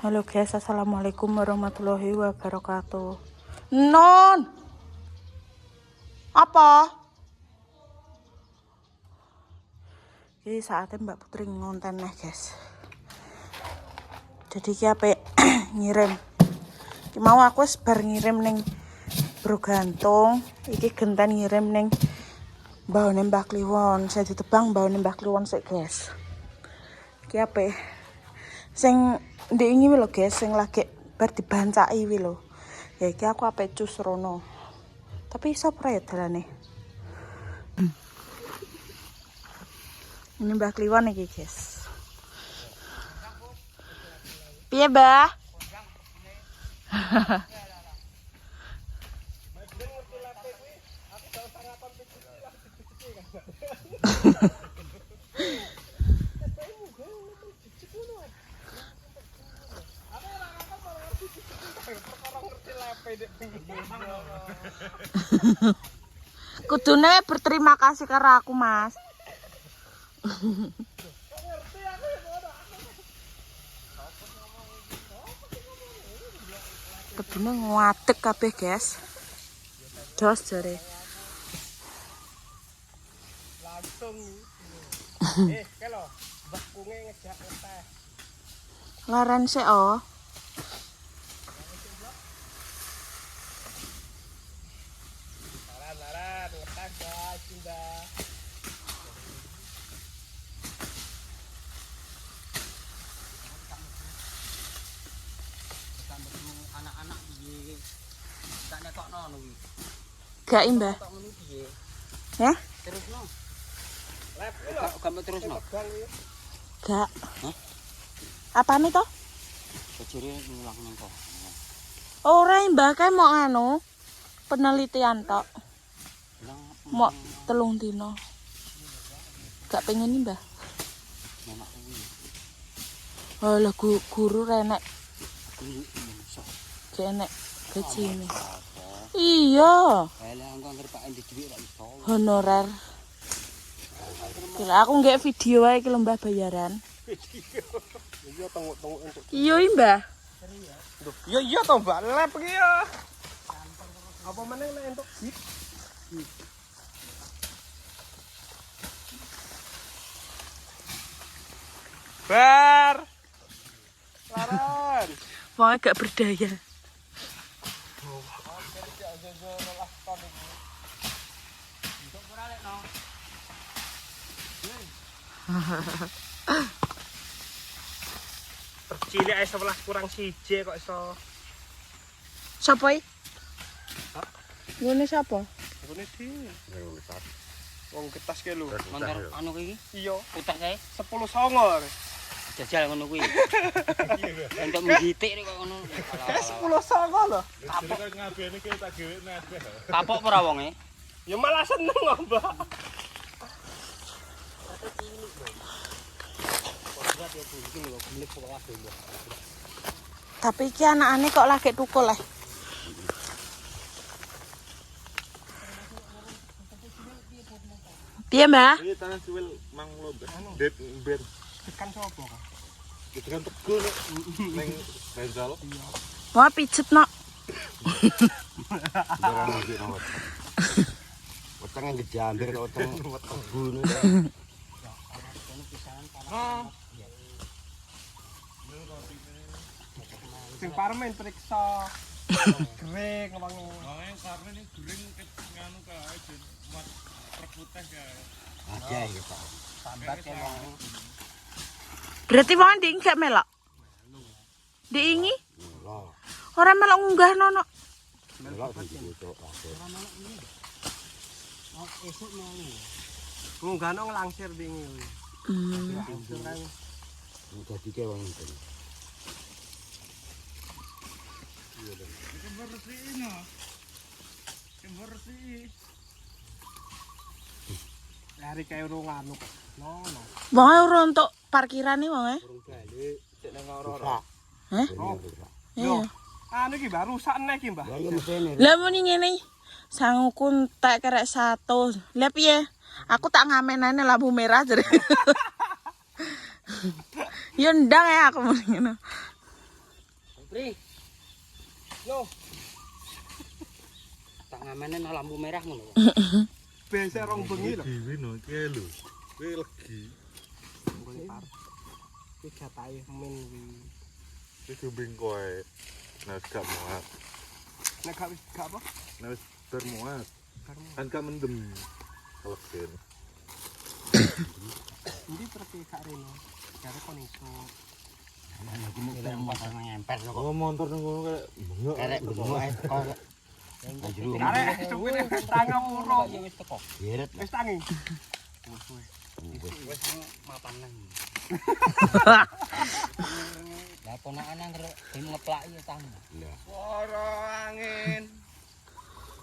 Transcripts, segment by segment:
Halo guys, assalamualaikum warahmatullahi wabarakatuh. Non, apa? Ini saatnya Mbak Putri ngonten nih guys. Jadi apa ngirim? Mau aku sebar ngirim neng Bro Gantung. Iki genten ngirim neng Mbahone Mbah Kliwon. Saya ditebang Mbahone Mbah Kliwon sik guys. Iki apa? Sing ndek ini lho guys, sing lagi bar dibancaki wi lho. Ya iki aku ape cus rono. Tapi iso ora ya dalane. Ini Mbah Kliwon iki guys. Piye, Mbah? Kudune berterima kasih karo aku, Mas. Kebune nguatek kabeh, guys. Dos jare. Langsung. Kelo, bakunge ngejak ngeteh. Laran sik oh. Laran ngeteh guys, Mbak. Anak-anak piye? Tak nekokno kuwi. Gak Mbah. Tok ngono piye? Ya? Terusno. Lep lho, gambar terusno. Gak. Hah? Apane to? Kejere ngulang nang kok. Ora Mbah kae mau anu penelitian tok. Mau 3 dino. Gak pengen nih Mbah. Nenek kuwi. Oh lah guru renek Kuwi iso. genek gaji ini. Iya, Lah engko anggere Pak Endi dhuwit ra iso. honorer. Kira aku nggak video aja kalau Mbah bayaran. Iya tengok-tengok entuk. Iya Mbah. Iya toh Mbak, lep iki ya. Apa meneh nek entuk bit? Bar. Laran. Mau gak berdaya. Tercilik ae 11 kurang 1 kok iso. Siapa iki? Hah? Ngene siapa? Ngene iki. Wong ketas ke lho. Montor anu iki? Iya, Utak kae 10 songor. jajal ngono kuwi. Entuk mgitik kok ngono. 10 songor lho. Kapok ora wonge? Ya malah seneng kok, Mbak. Tapi iki anakane kok lagi tukul lah. Piye Mbah? Ini tangan suwil mang lo det ben Tekan sapa kok? tekan tegul ning benzal Mau pijet nok. barang iki nomor wetenge ngejambir kok weteng tegul Sing parmen periksa. Kering wangi. karena ini gering nganu kae jen mat perputih kae Aja iki, Pak. Sambat ya wong. Berarti mau nding gak melok. Diingi? lho Ora melok ngunggah nono. lho dibutuh Esuk mau. Ngunggahno nglangsir wingi. Langsir kan. dadi ke wong iki Hari kae urung anu kok. No. Wong ora untuk parkiran nih wong Urung balik. Cek nang ora-ora. Heh? Iya. Anu iki Mbak rusak nek iki Mbak. ya iya mesene Lah muni ngene. Sanguku entek kerek 1. Lah piye? Aku tak ngamenane lampu merah jare. Ya ndang ya aku muni ngono. Pri. Yo, Tak ngamene nang lampu merah ngono. biasa rong bengi lho. Dewi no, kayak lu. Kayak lagi. Boleh par. Iki jatahe men kuwi. Kayak kubing kowe. Nah, gak muat. Nek gak apa? Nah, bermuat. Karena Kan gak mendem. Kelekin. ini terus kak Reno. Jare kon iso. Aku mau motor ngempet kok. Oh, motor nang ngono kayak bengok. Kerek bengok ae kok. Jero. Arek supir tangan urung. Ya wis teko. Yeret. Wis tangi. Wis mapan nang. Lah ponakan nang ngeplaki ya tang. Suara angin.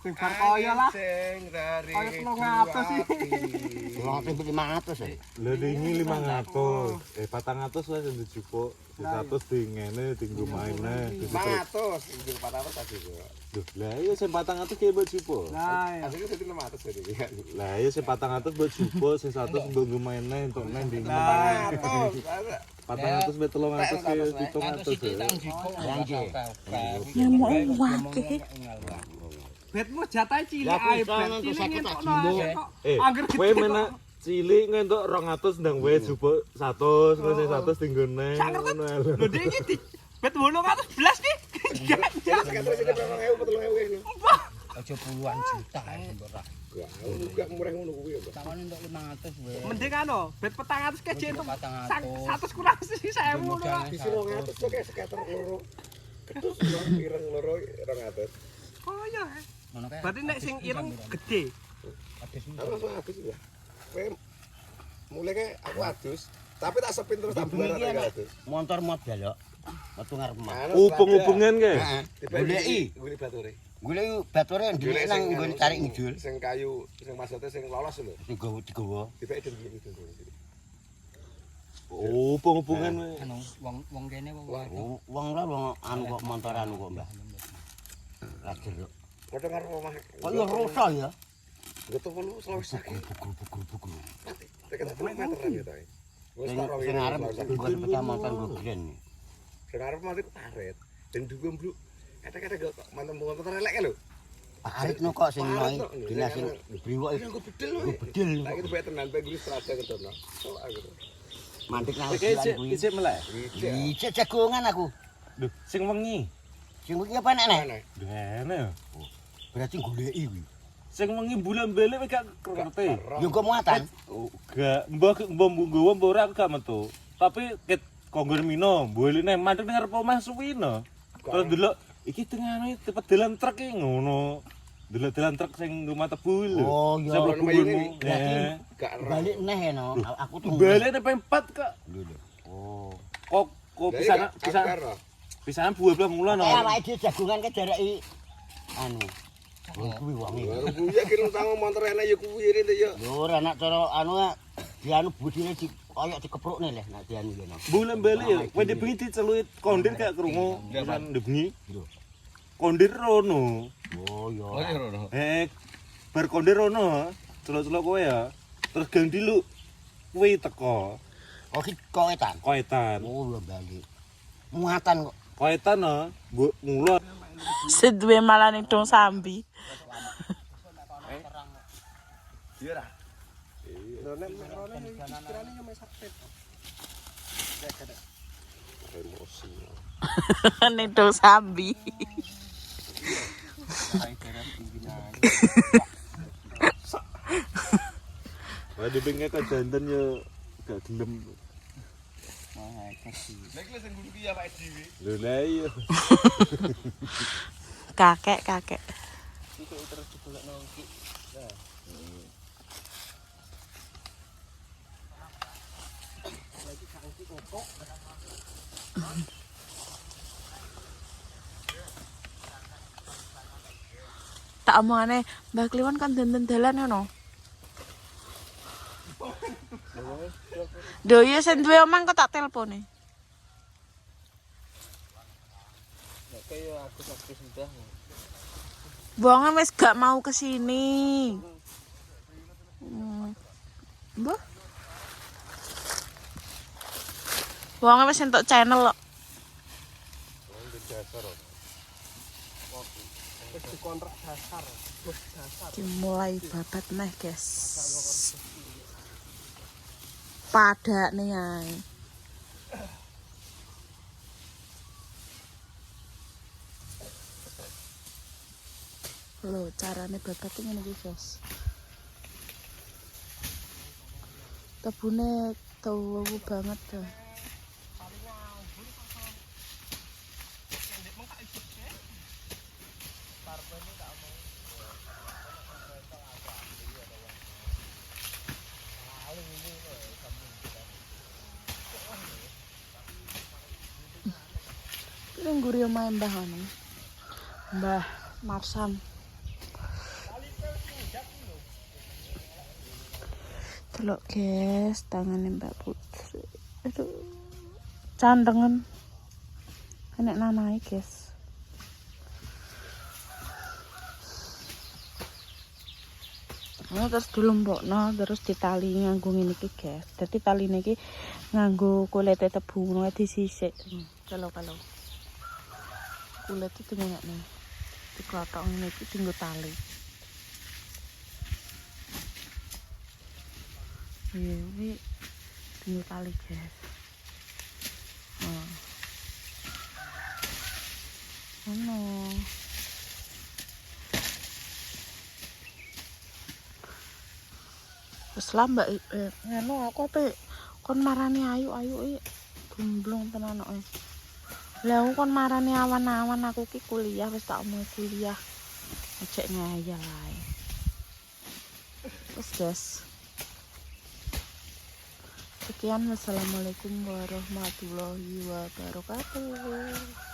Sing bar kaya lah. Sing dari. Kaya 300 iki. 500 ya. Lah ini 500. 400 lah sing dijupuk. 100 di ngene tinggu maine. 500 iki 400 tadi kok. Duh, lah iya sing 400 ki mbok jupuk. Nah, asline dadi 500 tadi. Lah iya sing 400 mbok jupuk, sing 100 mbok nggo maine entuk nang ndi. 500. 400 mbek 300 ki 700. Nyamuk wakeh. Betmu jatahe cilik Lah, ae, bisa bet nang cilik sakit ngentok tak jumbo. Angger Kowe menak cilik ngentuk 200 ndang wae jupuk 100, terus sing 100 tinggo nang. Sak ngerti. Ngono lho. Lho iki di bet 800 belas ki. Aja puluhan juta mbok ra. Enggak murah ngono kuwi ya. Takon entuk 500 wae. Mending ano, bet 400 ke jen entuk 400. 100 kurang 1000 lho. Isi 200 kok kayak skater loro. Ketus lho ireng loro 200. Oh iya. Ngono kae. Berarti nek sing ireng gede. Aku adus ya. Kowe mulai kayak aku adus, tapi tak sepin terus tak bubar tak adus. Motor modal yo. Metu ngarep mah. Hubung-hubungan kae. Goleki. Golek bature. Golek bature ndelik nang nggon cari ngidul. Sing kayu, sing maksudnya sing lolos lho. Digowo. Dipek den iki. Oh, hubung-hubungan wae. Anu wong kene wong Wong lah wong anu kok motor anu kok, Mbah. Lah jeruk. Padha karo omah. kok yo rusak ya. Goto kono Sulawesi iki. Bugul. Tekan 10 meteran ya ta. Wis tak rawi. Sing arep nggon sepeda motor nggo gren. Sing arep mati paret. Den duwe mbluk. Kata-kata kok mantan-mantan elek lho. Parit no kok sing noi dina sing briwok Aku bedel lho. bedil. Tak itu bae tenan bae guli strada ketono. So aku. Mantik nang Iki jalan kuwi. isik melek. Iki jagongan aku. Lho, sing wengi. Sing iki apa nek nek? Dene. Berarti goleki kuwi. Sing wengi bulan balik gak ngerti. Yo kok muatan. Oh, gak mbah nggowo mbah ora aku gak metu. Tapi ket konggon mino, boleh nek mandek ning arep omah suwino. Terus delok iki tengane cepet dalan truk iki ngono. Delok dalan truk sing rumah tebu lho. Oh, iya. Sing mlebu ngono. Gak Balik neh ya no. Aku tunggu. Balik nek 4 kok. Oh. Kok pisanan 12 bulan. Eh awake dhewe jagongan ke jareki anu. Kuwi wonge. Baru kuwi ya kira tang motor enak ya kuwi rene ya. Yo ora nak cara anu dianu budine di koyo dikeprukne leh nak dianu ngono. Bulan balik ya, kowe dibengi diceluit kondir gak krungu. Pisan dibengi. Kondir rono. Oh yo. Bar kondir rono, celok-celok kowe ya. Terus gang diluk kuwi teko. Oh ki koetan. Koetan. Oh yo bali. Muatan kok. Koetan no, mbok ngulon. Seduwe malah ning dong sambi. Iya ra. Lho nek merone pikirane yo mek sakit. Emosi. Ning dong sambi. Lah dipengke ka janten yo gak gelem. Nek lek sing gulu ki ya awake dhewe. Lho lah iya. Kakek. Tak omongane Mbak Kliwon kan dandan dalan ngono. Lho iya sing duwe omang kok tak telpone. Kayak aku sakit sudah. Bongan wis gak mau kesini. Mbah. Bongan wis entuk channel kok. dasar. Wis dikontrak dasar. Wis dasar. Mulai babat meh guys. Pada nih ay. Loh carane babat ini nih guys. Tebune tau banget tuh. Ini gurih omahe Mbah anu. Mbah Marsam. Delok guys, tangane Mbak Putri. Aduh. Candengen. Enek nanai guys. Nah, terus dilompokno terus ditali nganggo ngene iki guys. Dadi taline iki nganggo kulite tebu ngono disisik. Kalau kulit itu ngene. Dikotok ngene iki dienggo tali. Ini dienggo tali guys. Oh. Ono. Wes lambat ngono aku pe kon marani ayu gemblong tenan kok. Lah aku kon marani awan-awan aku ki kuliah wis tak omong kuliah. Ojek ngayal ae. Wes guys. Sekian, wassalamualaikum warahmatullahi wabarakatuh.